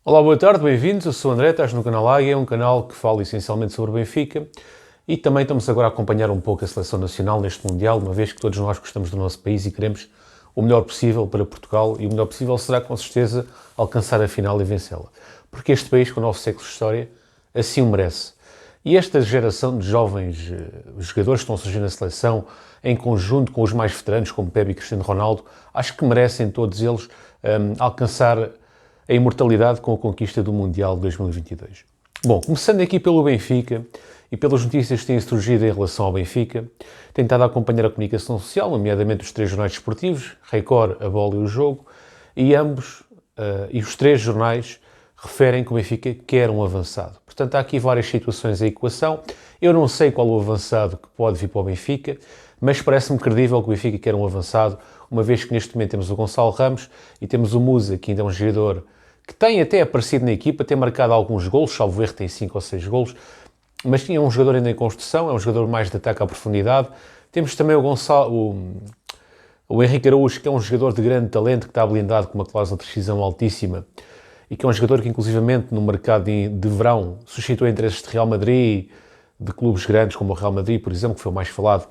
Olá, boa tarde, bem-vindos. Eu sou o André, estás no canal Águia, é um canal que fala essencialmente sobre o Benfica e também estamos agora a acompanhar um pouco a seleção nacional neste Mundial, uma vez que todos nós gostamos do nosso país e queremos o melhor possível para Portugal e o melhor possível será, com certeza, alcançar a final e vencê-la. Porque este país, com 9 séculos de história, assim o merece. E esta geração de jovens jogadores que estão surgindo na seleção, em conjunto com os mais veteranos, como Pepe e Cristiano Ronaldo, acho que merecem todos eles alcançar a imortalidade com a conquista do Mundial de 2022. Bom, começando aqui pelo Benfica e pelas notícias que têm surgido em relação ao Benfica, tenho estado a acompanhar a comunicação social, nomeadamente os 3 jornais desportivos, Record, A Bola e O Jogo, e ambos, e os 3 jornais, referem que o Benfica quer um avançado. Portanto, há aqui várias situações em equação. Eu não sei qual o avançado que pode vir para o Benfica, mas parece-me credível que o Benfica quer um avançado, uma vez que neste momento temos o Gonçalo Ramos e temos o Musa, que ainda é um jogador que tem até aparecido na equipa, tem marcado alguns golos, salvo erro, tem 5 ou 6 golos, mas tinha um jogador ainda em construção, é um jogador mais de ataque à profundidade. Temos também o Henrique Araújo, que é um jogador de grande talento, que está blindado com uma cláusula de rescisão altíssima, e que é um jogador que, inclusivamente, no mercado de verão, suscitou interesses de Real Madrid, de clubes grandes, como o Real Madrid, por exemplo, que foi o mais falado.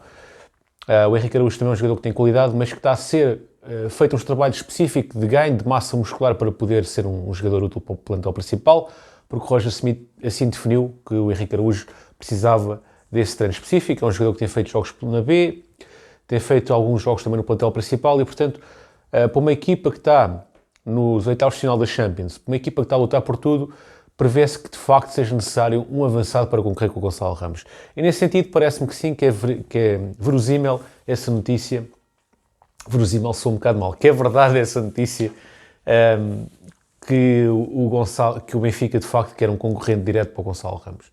O Henrique Araújo também é um jogador que tem qualidade, mas que está a ser feito uns trabalhos específicos de ganho de massa muscular para poder ser um jogador útil para o plantel principal, porque o Roger Smith assim definiu que o Henrique Araújo precisava desse treino específico. É um jogador que tem feito jogos na B, tem feito alguns jogos também no plantel principal e, portanto, para uma equipa que está nos oitavos de final da Champions, para uma equipa que está a lutar por tudo, prevê-se que de facto seja necessário um avançado para concorrer com o Gonçalo Ramos. E nesse sentido parece-me que sim, que é verosímil essa notícia. Verosímil sou um bocado mal, que é verdade essa notícia, que o Benfica de facto quer um concorrente direto para o Gonçalo Ramos.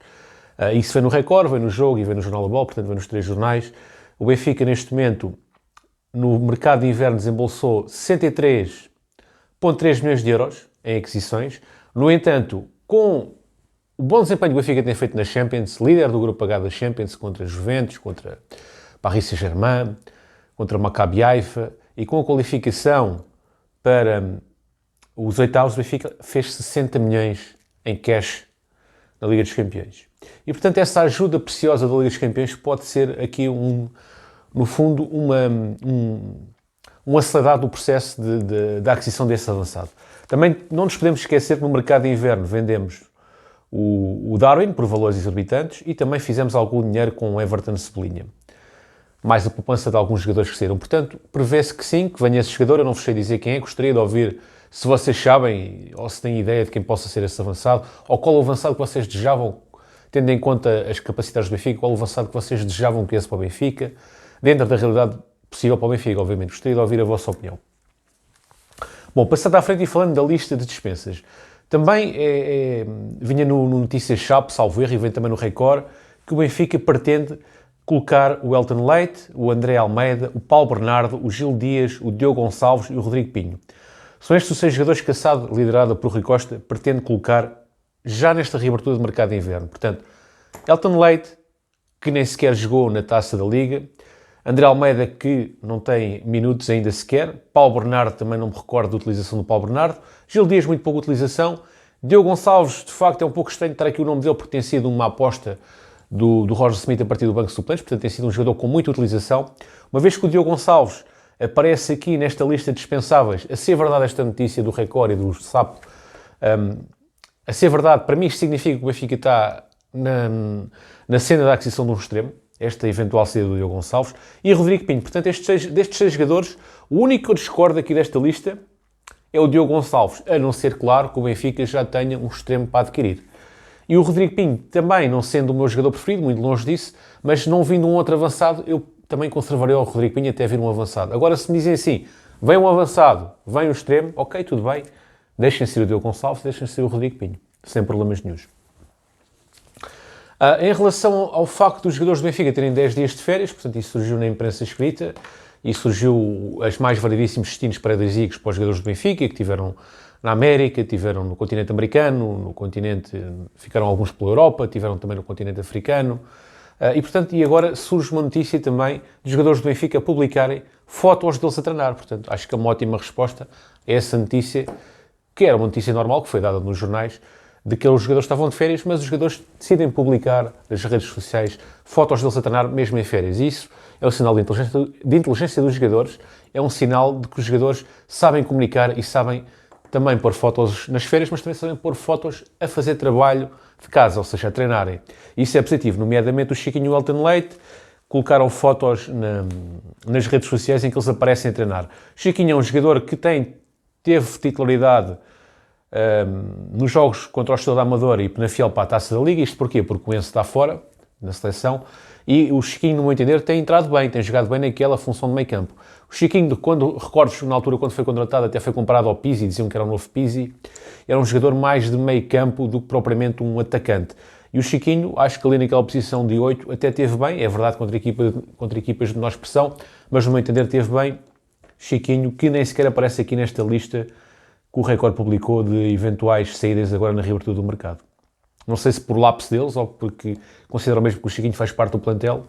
Isso vem no Record, vem no Jogo e vem no Jornal da Bola, portanto vem nos 3 jornais. O Benfica neste momento, no mercado de inverno, desembolsou 63,3 milhões de euros em aquisições. No entanto, com o bom desempenho que o Benfica tem feito na Champions, líder do grupo H da Champions, contra Juventus, contra Paris Saint-Germain, contra Maccabi Haifa, e com a qualificação para os oitavos, o Benfica fez 60 milhões em cash na Liga dos Campeões. E, portanto, essa ajuda preciosa da Liga dos Campeões pode ser aqui, no fundo, um acelerado do processo da aquisição desse avançado. Também não nos podemos esquecer que no mercado de inverno vendemos o Darwin por valores exorbitantes e também fizemos algum dinheiro com o Everton Cebolinha, mais a poupança de alguns jogadores que saíram. Portanto, prevê-se que sim, que venha esse jogador. Eu não vos sei dizer quem é, gostaria de ouvir se vocês sabem ou se têm ideia de quem possa ser esse avançado, ou qual o avançado que vocês desejavam, tendo em conta as capacidades do Benfica, qual o avançado que vocês desejavam que esse para o Benfica, dentro da realidade possível para o Benfica, obviamente. Gostaria de ouvir a vossa opinião. Bom, passando à frente e falando da lista de dispensas, também vinha no Notícias Chape, salvo erro, e vem também no Record, que o Benfica pretende colocar o Elton Leite, o André Almeida, o Paulo Bernardo, o Gil Dias, o Diogo Gonçalves e o Rodrigo Pinho. São estes os 6 jogadores que a SAD, liderada por Rui Costa, pretende colocar já nesta reabertura de mercado de inverno. Portanto, Elton Leite, que nem sequer jogou na Taça da Liga, André Almeida, que não tem minutos ainda sequer, Paulo Bernardo, também não me recordo da utilização do Paulo Bernardo, Gil Dias, muito pouca utilização, Diogo Gonçalves, de facto é um pouco estranho estar aqui o nome dele, porque tem sido uma aposta do Roger Smith a partir do banco de suplentes, portanto tem sido um jogador com muita utilização. Uma vez que o Diogo Gonçalves aparece aqui nesta lista de dispensáveis, a ser verdade esta notícia do Record e do Sapo, a ser verdade, para mim isto significa que o Benfica está na cena da aquisição de um extremo, esta eventual saída do Diogo Gonçalves, e Rodrigo Pinho. Portanto, destes 6 jogadores, o único que eu discordo aqui desta lista é o Diogo Gonçalves, a não ser, claro, que o Benfica já tenha um extremo para adquirir. E o Rodrigo Pinho, também não sendo o meu jogador preferido, muito longe disso, mas não vindo um outro avançado, eu também conservarei o Rodrigo Pinho até vir um avançado. Agora, se me dizem assim, vem um avançado, vem um extremo, ok, tudo bem, deixem ser o Diogo Gonçalves, deixem ser o Rodrigo Pinho, sem problemas nenhuns. Em relação ao facto dos jogadores do Benfica terem 10 dias de férias, portanto, isso surgiu na imprensa escrita, e surgiu as mais variedíssimos destinos paradisíacos para os jogadores do Benfica, que tiveram na América, tiveram no continente americano, no continente, ficaram alguns pela Europa, tiveram também no continente africano, e agora surge uma notícia também de jogadores do Benfica publicarem fotos deles a treinar. Portanto, acho que é uma ótima resposta a essa notícia porque era uma notícia normal que foi dada nos jornais, de que os jogadores estavam de férias, mas os jogadores decidem publicar nas redes sociais fotos deles a treinar mesmo em férias. E isso é um sinal de inteligência dos jogadores, é um sinal de que os jogadores sabem comunicar e sabem também pôr fotos nas férias, mas também sabem pôr fotos a fazer trabalho de casa, ou seja, a treinarem. Isso é positivo, nomeadamente o Chiquinho e o Elton Leite colocaram fotos nas redes sociais em que eles aparecem a treinar. Chiquinho é um jogador que teve titularidade nos jogos contra o Estrela da Amadora e Penafiel para a Taça da Liga. Isto porquê? Porque o Enzo está fora, na seleção, e o Chiquinho, no meu entender, tem entrado bem, tem jogado bem naquela função de meio campo. O Chiquinho, recordo na altura, quando foi contratado, até foi comparado ao Pizzi, diziam que era um novo Pizzi, era um jogador mais de meio campo do que propriamente um atacante. E o Chiquinho, acho que ali naquela posição de 8 até teve bem, é verdade, contra equipas de menor expressão, mas no meu entender teve bem. Chiquinho, que nem sequer aparece aqui nesta lista que o Record publicou de eventuais saídas agora na reabertura do mercado. Não sei se por lapso deles ou porque consideram mesmo que o Chiquinho faz parte do plantel.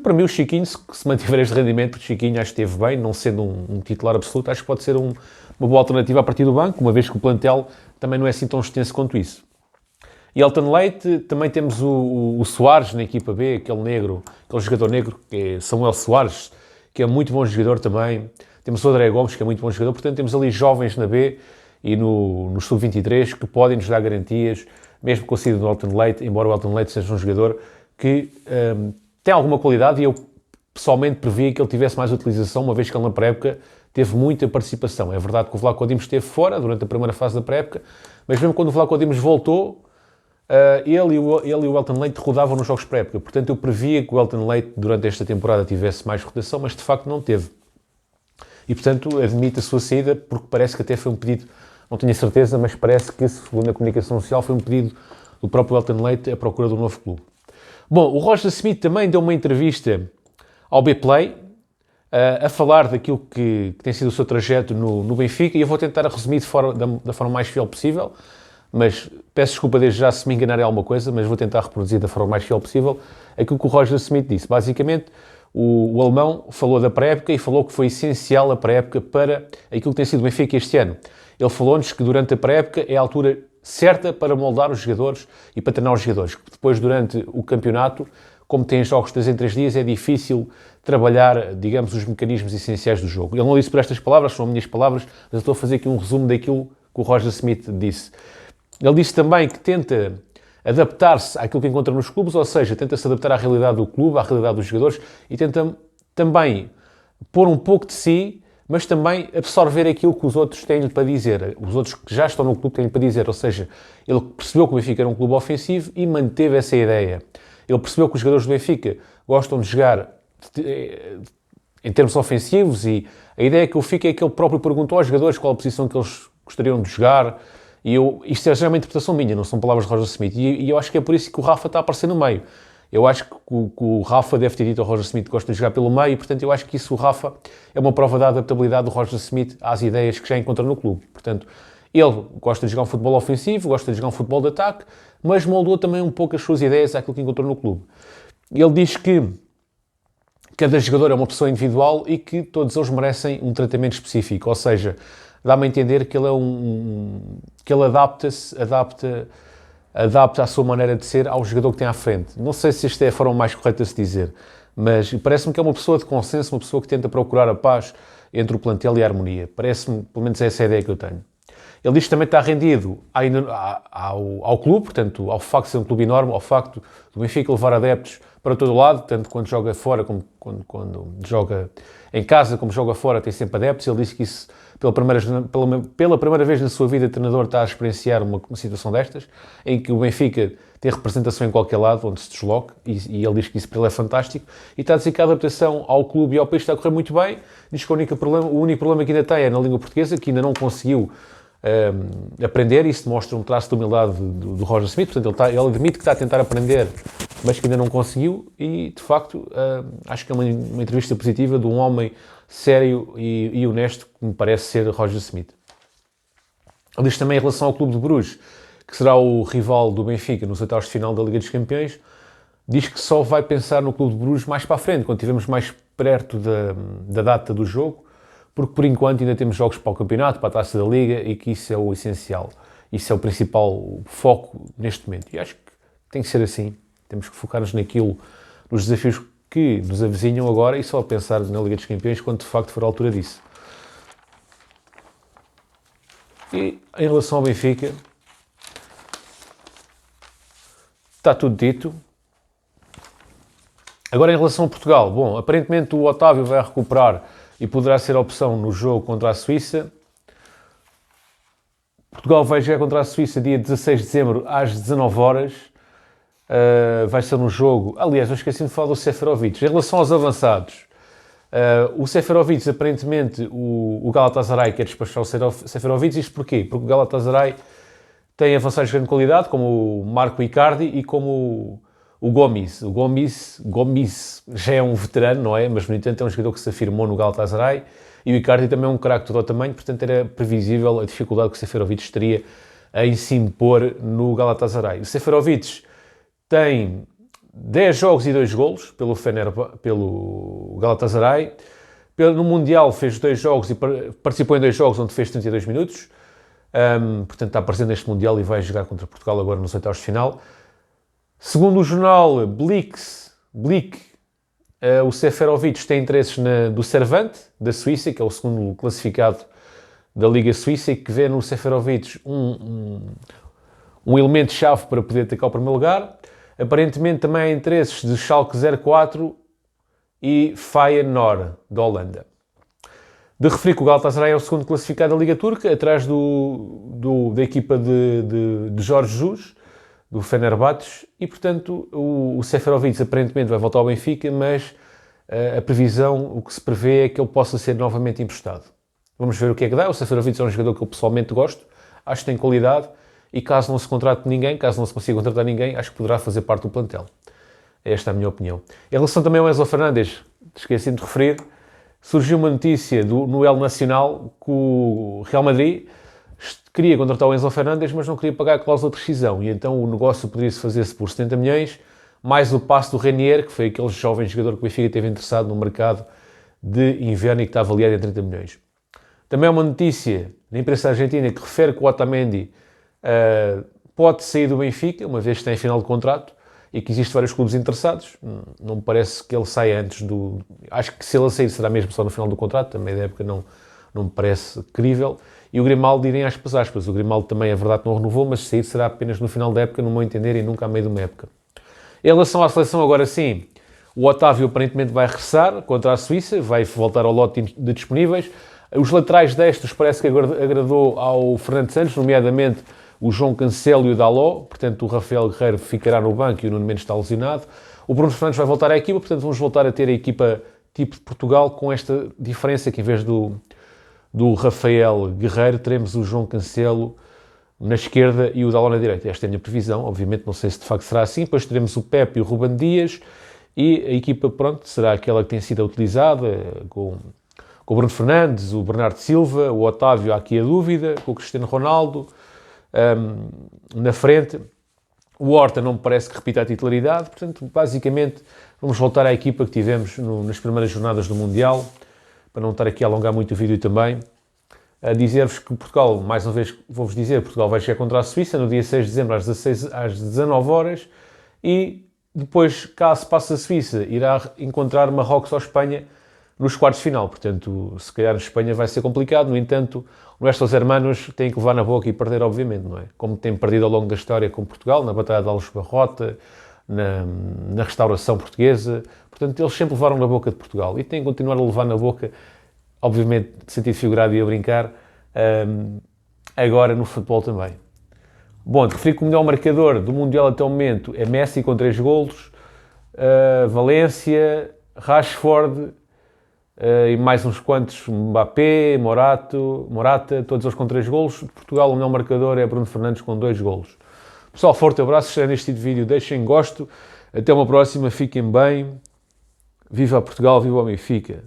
Para mim, o Chiquinho, se mantiver este rendimento, o Chiquinho acho que esteve bem, não sendo um titular absoluto, acho que pode ser uma boa alternativa a partir do banco, uma vez que o plantel também não é assim tão extenso quanto isso. E Elton Leite, também temos o Soares na equipa B, aquele jogador negro, que é Samuel Soares, que é muito bom jogador também. Temos o André Gomes, que é muito bom jogador. Portanto, temos ali jovens na B e no Sub-23 que podem nos dar garantias, mesmo com a saída do Elton Leite, embora o Elton Leite seja um jogador que tem alguma qualidade, e eu pessoalmente previa que ele tivesse mais utilização, uma vez que ele na pré-época teve muita participação. É verdade que o Vlaco Dimos esteve fora durante a primeira fase da pré-época, mas mesmo quando o Vlaco Dimos voltou, ele e o Elton Leite rodavam nos jogos pré-época. Portanto, eu previa que o Elton Leite durante esta temporada tivesse mais rotação, mas de facto não teve. E, portanto, admite a sua saída, porque parece que até foi um pedido, não tenho a certeza, mas parece que, segundo a comunicação social, foi um pedido do próprio Elton Leite à procura do novo clube. Bom, o Roger Smith também deu uma entrevista ao B-Play, a falar daquilo que tem sido o seu trajeto no Benfica, e eu vou tentar resumir da forma mais fiel possível, mas peço desculpa desde já se me enganarem alguma coisa, mas vou tentar reproduzir da forma mais fiel possível aquilo que o Roger Smith disse. Basicamente, o alemão falou da pré-época e falou que foi essencial a pré-época para aquilo que tem sido o Benfica este ano. Ele falou-nos que durante a pré-época é a altura certa para moldar os jogadores e para treinar os jogadores. Depois, durante o campeonato, como tem jogos 3 em 3 dias, é difícil trabalhar, digamos, os mecanismos essenciais do jogo. Ele não disse por estas palavras, são minhas palavras, mas eu estou a fazer aqui um resumo daquilo que o Roger Smith disse. Ele disse também que tenta adaptar-se àquilo que encontra nos clubes, ou seja, tenta-se adaptar à realidade do clube, à realidade dos jogadores, e tenta também pôr um pouco de si, mas também absorver aquilo que os outros têm-lhe para dizer, os outros que já estão no clube têm-lhe para dizer, ou seja, ele percebeu que o Benfica era um clube ofensivo e manteve essa ideia. Ele percebeu que os jogadores do Benfica gostam de jogar em termos ofensivos, e a ideia que eu fico é que ele próprio perguntou aos jogadores qual a posição que eles gostariam de jogar. E isto é já uma interpretação minha, não são palavras de Roger Smith. E eu acho que é por isso que o Rafa está a aparecer no meio. Eu acho que o Rafa deve ter dito ao Roger Smith que gosta de jogar pelo meio, e portanto eu acho que isso, o Rafa, é uma prova da adaptabilidade do Roger Smith às ideias que já encontra no clube. Portanto, ele gosta de jogar um futebol ofensivo, gosta de jogar um futebol de ataque, mas moldou também um pouco as suas ideias àquilo que encontrou no clube. Ele diz que cada jogador é uma pessoa individual e que todos eles merecem um tratamento específico, ou seja, dá-me a entender que ele que ele adapta a sua maneira de ser ao jogador que tem à frente. Não sei se esta é a forma mais correta de se dizer, mas parece-me que é uma pessoa de consenso, uma pessoa que tenta procurar a paz entre o plantel e a harmonia. Parece-me, pelo menos essa é a ideia que eu tenho. Ele diz que também está rendido ao clube, portanto, ao facto de ser um clube enorme, ao facto do Benfica levar adeptos para todo o lado, tanto quando joga fora como quando joga em casa, como joga fora, tem sempre adeptos. Ele disse que isso, pela primeira vez na sua vida, o treinador está a experienciar uma situação destas, em que o Benfica tem representação em qualquer lado onde se desloque, e ele diz que isso para ele é fantástico, e está a dizer que a adaptação ao clube e ao país está a correr muito bem. Diz que o único problema que ainda tem é na língua portuguesa, que ainda não conseguiu aprender. Isso mostra um traço de humildade do Roger Smith. Portanto, ele admite que está a tentar aprender, mas que ainda não conseguiu, e de facto acho que é uma entrevista positiva de um homem sério e honesto, que me parece ser Roger Smith. Ele diz também em relação ao Clube de Bruges, que será o rival do Benfica nos oitavos de final da Liga dos Campeões, diz que só vai pensar no Clube de Bruges mais para a frente, quando estivermos mais perto da data do jogo, porque por enquanto ainda temos jogos para o campeonato, para a Taça da Liga, e que isso é o essencial. Isso é o principal foco neste momento. E acho que tem que ser assim. Temos que focar-nos naquilo, nos desafios que nos avizinham agora e só pensar na Liga dos Campeões quando de facto for a altura disso. E em relação ao Benfica, está tudo dito. Agora em relação a Portugal, bom, aparentemente o Otávio vai recuperar e poderá ser a opção no jogo contra a Suíça. Portugal vai jogar contra a Suíça dia 16 de dezembro às 19 horas. Vai ser um jogo... Aliás, eu esqueci de falar do Seferovic. Em relação aos avançados, o Seferovic, aparentemente, o Galatasaray quer despachar o Seferovic. Isto porquê? Porque o Galatasaray tem avançados de grande qualidade, como o Marco Icardi e como o Gomis. O Gomis já é um veterano, não é? Mas, no entanto, é um jogador que se afirmou no Galatasaray. E o Icardi também é um craque de todo o tamanho, portanto era previsível a dificuldade que o Seferovic teria em se impor no Galatasaray. O Seferovic tem 10 jogos e 2 golos pelo Galatasaray. No Mundial fez 2 jogos e participou em 2 jogos onde fez 32 minutos. Portanto está presente neste Mundial e vai jogar contra Portugal agora nos oitavos de final. Segundo o jornal Blick, o Seferovic tem interesses do Cervante, da Suíça, que é o segundo classificado da Liga Suíça, e que vê no Seferovic um elemento-chave para poder atacar o primeiro lugar. Aparentemente também há interesses de Schalke 04 e Feyenoord, da Holanda. De referir que o Galatasaray é o segundo classificado da Liga Turca, atrás da equipa de Jorge Jesus, do Fenerbahçe, e portanto o Seferovic aparentemente vai voltar ao Benfica, mas a previsão, o que se prevê é que ele possa ser novamente emprestado. Vamos ver o que é que dá. O Seferovic é um jogador que eu pessoalmente gosto, acho que tem qualidade, e caso não se contrate ninguém, caso não se consiga contratar ninguém, acho que poderá fazer parte do plantel. Esta é a minha opinião. Em relação também ao Enzo Fernandes, esqueci-me de referir, surgiu uma notícia no El Nacional que o Real Madrid queria contratar o Enzo Fernandes, mas não queria pagar a cláusula de rescisão, e então o negócio poderia-se fazer-se por 70 milhões, mais o passe do Renier, que foi aquele jovem jogador que o Benfica teve interessado no mercado de inverno e que está avaliado em 30 milhões. Também há uma notícia na imprensa argentina que refere que o Otamendi pode sair do Benfica, uma vez que tem final de contrato, e que existem vários clubes interessados. Não me parece que ele saia antes do... Acho que se ele sair será mesmo só no final do contrato, também da época não me parece crível. E o Grimaldo, irem aspas. O Grimaldo também, é verdade, não renovou, mas sair será apenas no final da época, no meu entender, e nunca a meio de uma época. Em relação à seleção, agora sim, o Otávio aparentemente vai regressar contra a Suíça, vai voltar ao lote de disponíveis. Os laterais destros parece que agradou ao Fernando Santos, nomeadamente o João Cancelo e o Dalot, portanto o Rafael Guerreiro ficará no banco e o Nuno Mendes está lesionado. O Bruno Fernandes vai voltar à equipa, portanto vamos voltar a ter a equipa tipo de Portugal, com esta diferença que em vez do Rafael Guerreiro teremos o João Cancelo na esquerda e o Dalot na direita. Esta é a minha previsão, obviamente não sei se de facto será assim. Depois teremos o Pepe e o Ruben Dias, e a equipa, pronto, será aquela que tem sido utilizada, com o Bruno Fernandes, o Bernardo Silva, o Otávio, há aqui a dúvida, com o Cristiano Ronaldo na frente. O Horta não me parece que repita a titularidade, portanto, basicamente, vamos voltar à equipa que tivemos nas primeiras jornadas do Mundial, para não estar aqui a alongar muito o vídeo também. A dizer-vos que Portugal, mais uma vez vou-vos dizer, Portugal vai chegar contra a Suíça no dia 6 de dezembro às 19 horas, e depois, caso passe a Suíça, irá encontrar Marrocos ou Espanha nos quartos de final. Portanto, se calhar a Espanha vai ser complicado. No entanto, os hermanos têm que levar na boca e perder, obviamente, não é? Como têm perdido ao longo da história com Portugal, na Batalha de Aljubarrota, na restauração portuguesa. Portanto, eles sempre levaram na boca de Portugal e têm que continuar a levar na boca, obviamente, de sentido figurado e a brincar, agora no futebol também. Bom, de referir que o melhor marcador do Mundial até o momento é Messi com 3 golos, Valência, Rashford, e mais uns quantos, Mbappé, Morata, todos eles com 3 golos. De Portugal, o melhor marcador é Bruno Fernandes com 2 golos. Pessoal, forte abraço, se neste vídeo, deixem gosto, até uma próxima, fiquem bem, viva Portugal, viva o Benfica.